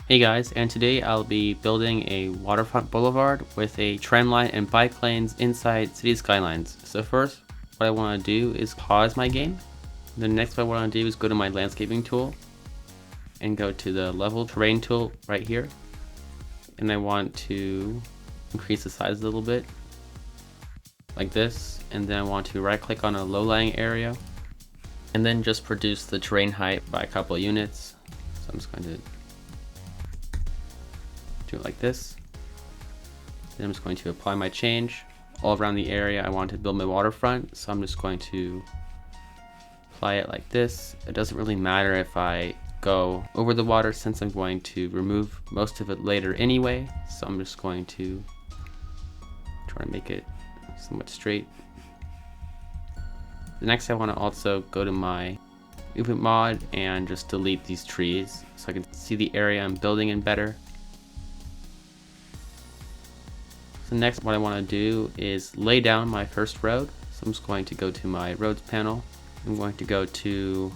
Hey guys, and today I'll be building a waterfront boulevard with a tram line and bike lanes inside City Skylines. So first, what I want to do is pause my game. The next what I want to do is go to my landscaping tool and go to the level terrain tool right here. And I want to increase the size a little bit, like this. And then I want to right click on a low-lying area and then just reduce the terrain height by a couple of units. So I'm just going to do it like this. Then I'm just going to apply my change all around the area I want to build my waterfront. So I'm just going to apply it like this. It doesn't really matter if I go over the water since I'm going to remove most of it later anyway. So I'm just going to try to make it somewhat straight. The next I want to also go to my movement mod and just delete these trees so I can see the area I'm building in better. So next what I want to do is lay down my first road. So I'm just going to go to my roads panel. I'm going to go to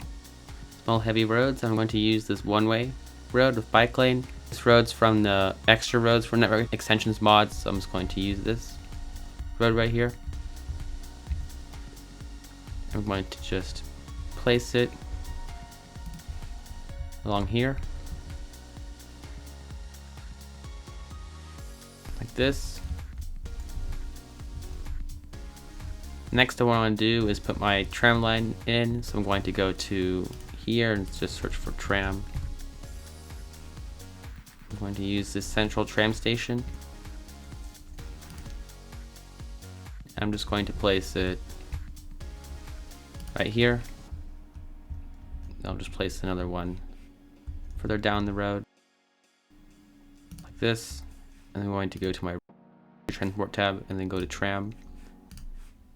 small heavy roads. I'm going to use this one-way road with bike lane. This road's from the extra roads for network extensions mods, so I'm just going to use this road right here. I'm going to just place it along here like this. Next, what I want to do is put my tram line in. So I'm going to go to here and just search for tram. I'm going to use this central tram station. I'm just going to place it right here. I'll just place another one further down the road like this. And I'm going to go to my transport tab and then go to tram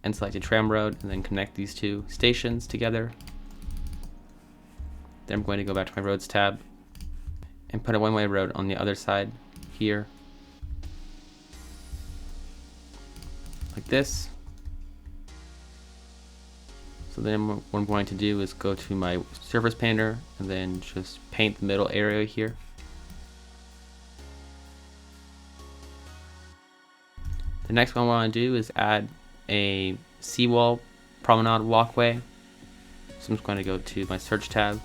and select a tram road and then connect these two stations together. Then I'm going to go back to my roads tab and put a one-way road on the other side here like this. So then what I'm going to do is go to my surface painter and then just paint the middle area here. The next one I want to do is add a seawall promenade walkway. So I'm just going to go to my search tab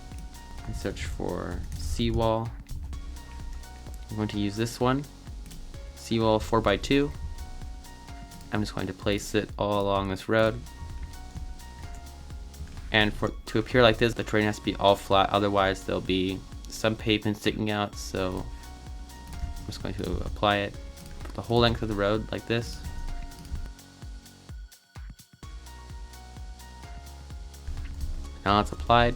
and search for seawall. I'm going to use this one, seawall 4x2. I'm just going to place it all along this road. And for to appear like this, the terrain has to be all flat, otherwise there'll be some pavement sticking out. So I'm just going to apply it for the whole length of the road like this. Now it's applied.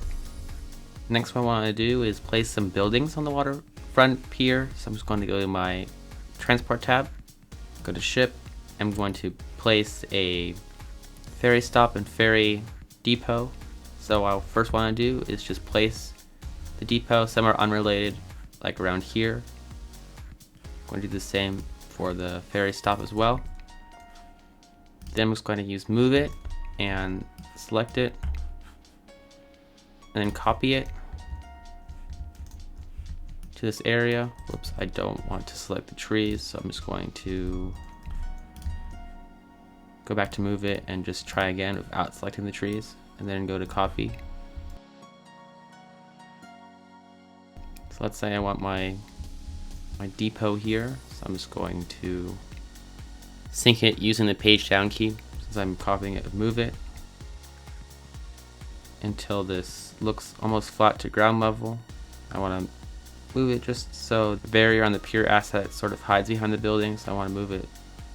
Next what I want to do is place some buildings on the waterfront pier. So I'm just going to go to my transport tab, go to ship. I'm going to place a ferry stop and ferry depot. So what I first want to do is just place the depot somewhere unrelated, like around here. I'm going to do the same for the ferry stop as well. Then I'm just going to use move it and select it and then copy it to this area. Whoops, I don't want to select the trees, so I'm just going to go back to move it and just try again without selecting the trees, and then go to copy. So let's say I want my depot here, so I'm just going to sync it using the page down key since I'm copying it with move it until this looks almost flat to ground level. I want to move it just so the barrier on the pier asset sort of hides behind the building, so I want to move it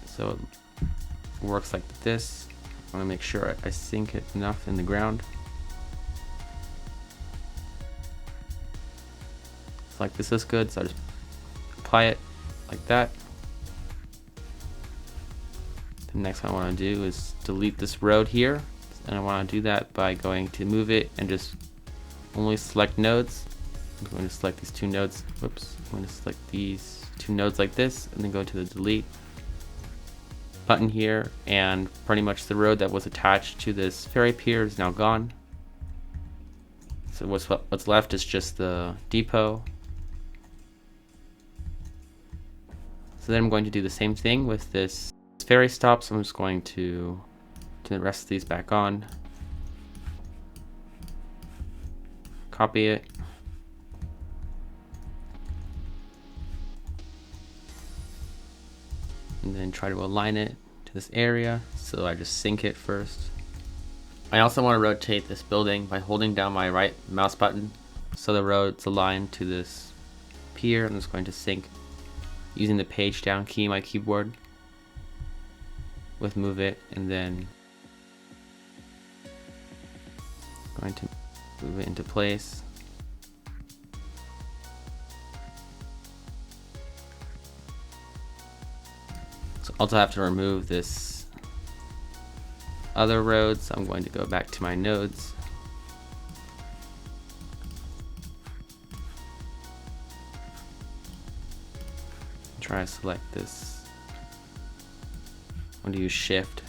so it works like this. I want to make sure I sink it enough in the ground. It's like this is good, so I just apply it like that. The next thing I want to do is delete this road here, and I want to do that by going to move it and just only select nodes. I'm going to select these two nodes. Whoops, I'm going to select these two nodes like this and then go to the delete button here, and pretty much the road that was attached to this ferry pier is now gone. So what's left is just the depot So then I'm going to do the same thing with this ferry stop. So I'm just going to turn the rest of these back on. Copy it. And then try to align it to this area. So I just sync it first. I also want to rotate this building by holding down my right mouse button so the road's aligned to this pier. I'm just going to sync using the page down key on my keyboard with move it, and then going to move it into place. So also have to remove this other road, so I'm going to go back to my nodes. Try to select this. I'm going to use shift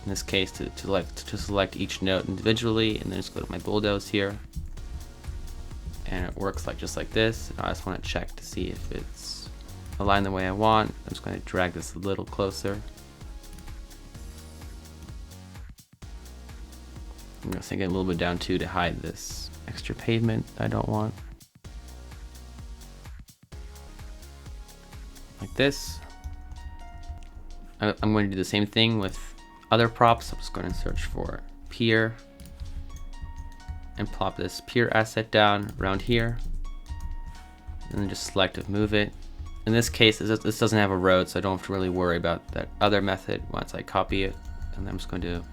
in this case to select each node individually, and then just go to my bulldoze here, and it works just like this. I just want to check to see if it's aligned the way I want. I'm just going to drag this a little closer. I'm going to sink it a little bit down too to hide this extra pavement I don't want. Like this. I'm going to do the same thing with other props. I'm just going to search for pier and plop this pier asset down around here, and then just select it, move it. In this case, this doesn't have a road, so I don't have to really worry about that other method once I copy it. And I'm just going to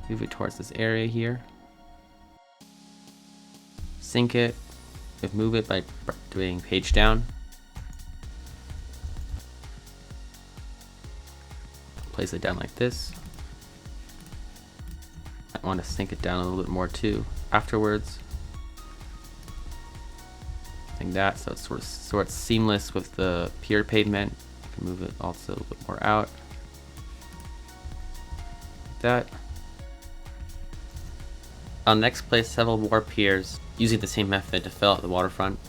move it towards this area here. Sync it, move it by doing page down. Place it down like this. I want to sync it down a little bit more too afterwards. Like that, so it's sort of seamless with the pier pavement. I can move it also a little bit more out. Like that. I'll next place several more piers using the same method to fill out the waterfront.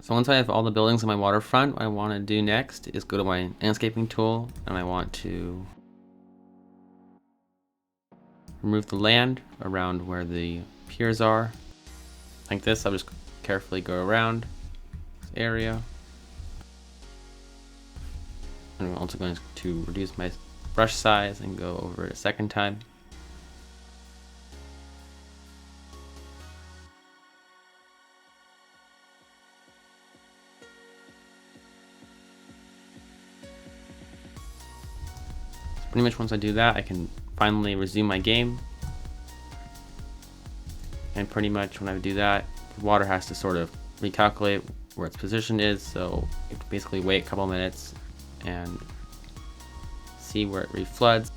So once I have all the buildings on my waterfront, what I want to do next is go to my landscaping tool, and I want to remove the land around where the piers are. Like this, I'll just carefully go around this area. And I'm also going to reduce my brush size and go over it a second time. Pretty much once I do that, I can finally resume my game. And pretty much when I do that, the water has to sort of recalculate where its position is, so you have to basically wait a couple minutes and see where it refloods.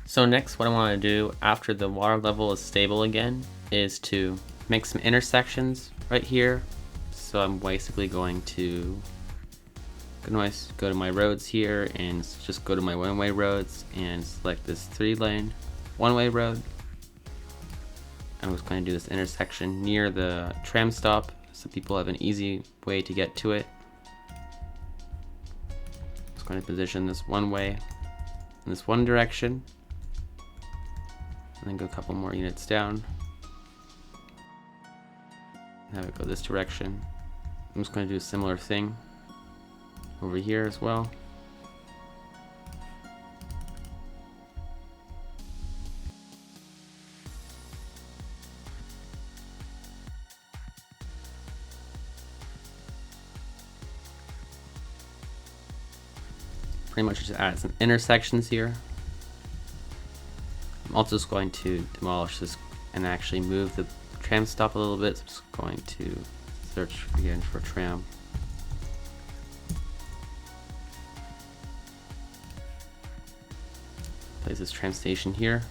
So next, what I want to do after the water level is stable again is to make some intersections right here. So I'm basically going to go to my roads here and just go to my one-way roads and select this 3-lane one-way road. I'm just going to do this intersection near the tram stop so people have an easy way to get to it. Just going to position this one way in this one direction, and then go a couple more units down. Have it go this direction. I'm just going to do a similar thing over here as well. pretty much just add some intersections here. I'm also just going to demolish this and actually move the tram stop a little bit. So I'm just going to search again for tram. Place this tram station here.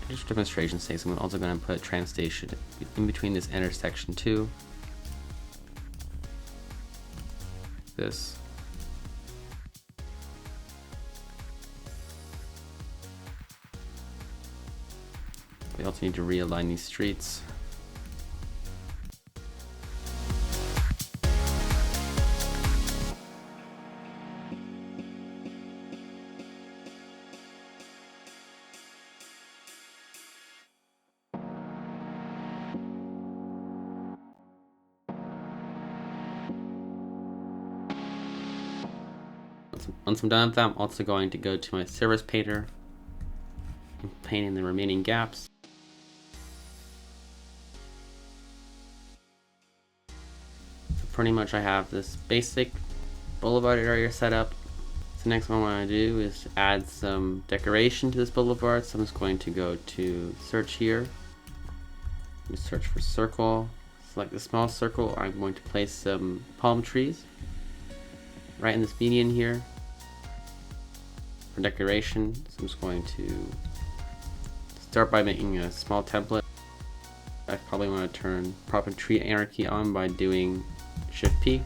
Just for demonstration's sake, I'm also going to put tram station in between this intersection too. This. We also need to realign these streets. Once I'm done with that, I'm also going to go to my surface painter and paint in the remaining gaps. So pretty much I have this basic boulevard area set up. So next what I want to do is add some decoration to this boulevard. So I'm just going to go to search here, just search for circle, select the small circle. I'm going to place some palm trees right in this median here for decoration. So I'm just going to start by making a small template. I probably want to turn prop and tree anarchy on by doing Shift P,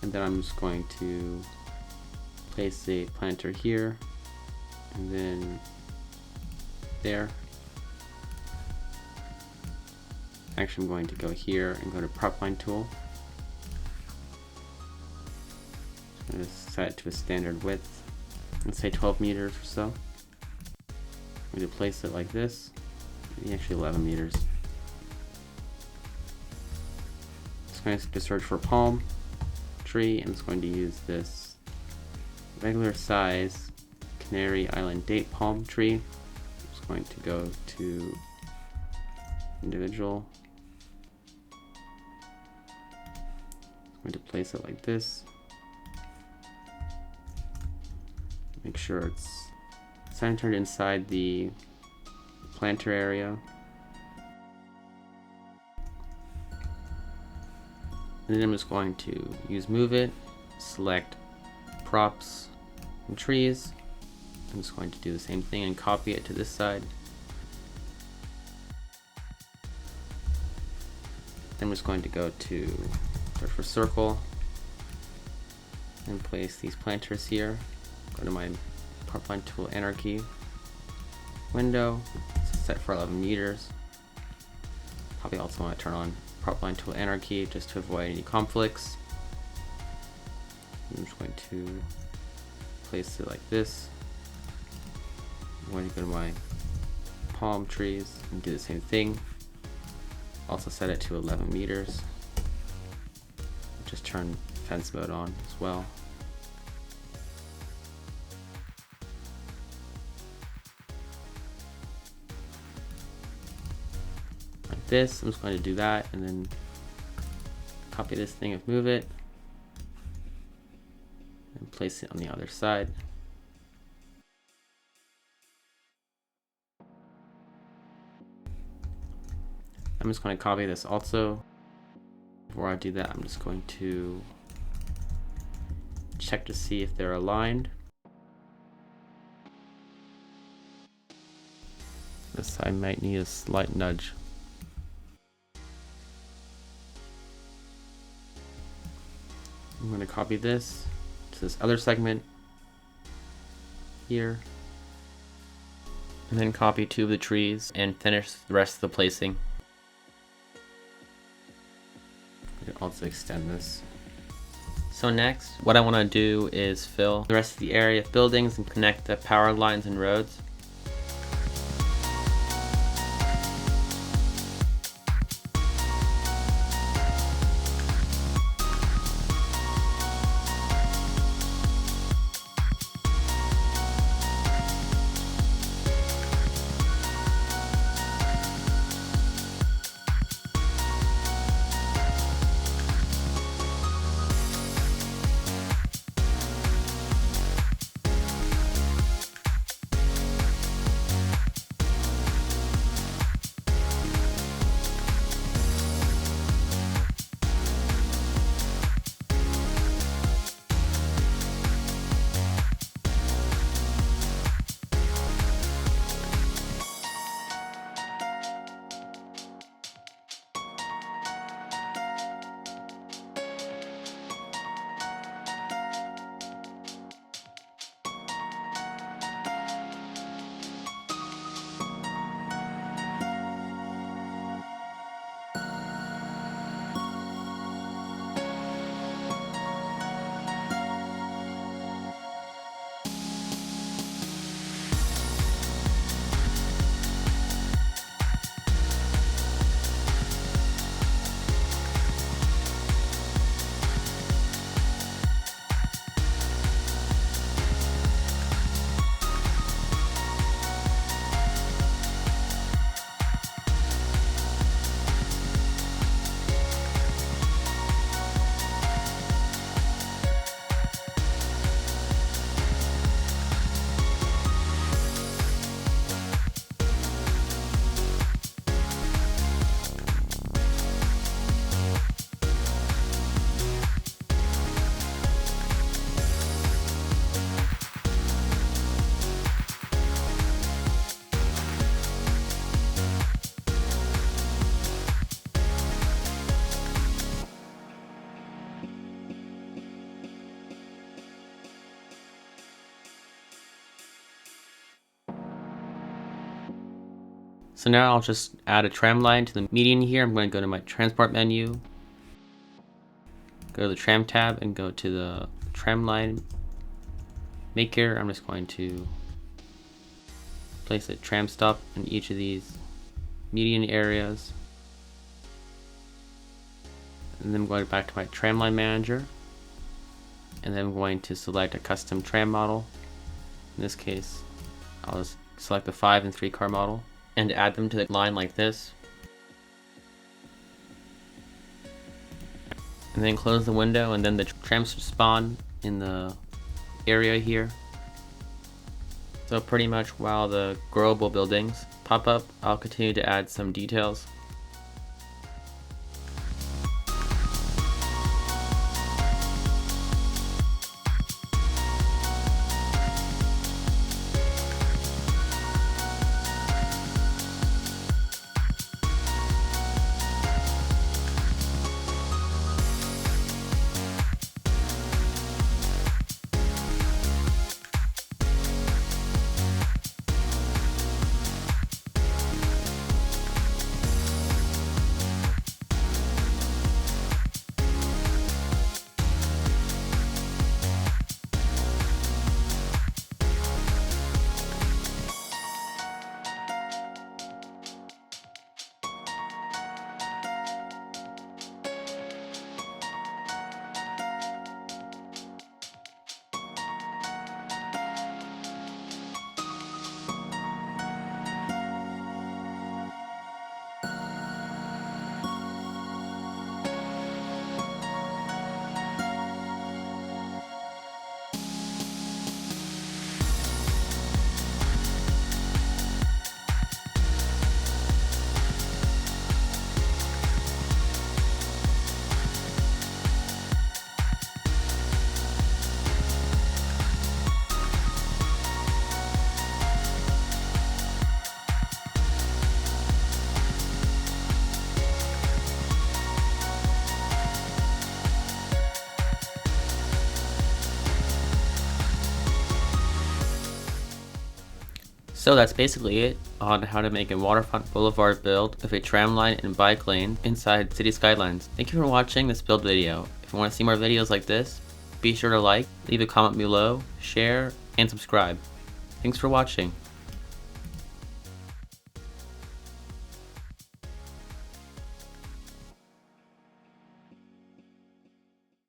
and then I'm just going to place a planter here and then there. Actually, I'm going to go here and go to prop line tool. I'm going to set it to a standard width, let's say 12 meters or so. I'm going to place it like this, maybe actually 11 meters. Just going to search for palm tree, and it's going to use this regular size Canary Island date palm tree. I'm just going to go to individual. I'm going to place it like this. Make sure it's centered inside the planter area. And then I'm just going to use move it, select props and trees. I'm just going to do the same thing and copy it to this side. Then I'm just going to go to search for circle and place these planters here. Go to my prop line tool anarchy window, set for 11 meters. Probably also want to turn on prop line tool anarchy just to avoid any conflicts. I'm just going to place it like this. I'm going to go to my palm trees and do the same thing. Also set it to 11 meters. Just turn fence mode on as well. Like this, I'm just going to do that and then copy this thing and move it and place it on the other side. I'm just going to copy this also. Before I do that, I'm just going to check to see if they're aligned. This side might need a slight nudge. I'm going to copy this to this other segment here, and then copy two of the trees and finish the rest of the placing. I can also extend this. So next, what I want to do is fill the rest of the area of buildings and connect the power lines and roads. So now I'll just add a tram line to the median here. I'm going to go to my transport menu, go to the tram tab, and go to the tram line maker. I'm just going to place a tram stop in each of these median areas. And then I'm going back to my tramline manager, and then I'm going to select a custom tram model. In this case, I'll just select the 5 and 3 car model and add them to the line like this. And then close the window, and then the trams should spawn in the area here. So pretty much while the growable buildings pop up, I'll continue to add some details. So that's basically it on how to make a Waterfront Boulevard build with a tram line and bike lane inside City Skylines. Thank you for watching this build video. If you want to see more videos like this, be sure to like, leave a comment below, share, and subscribe. Thanks for watching.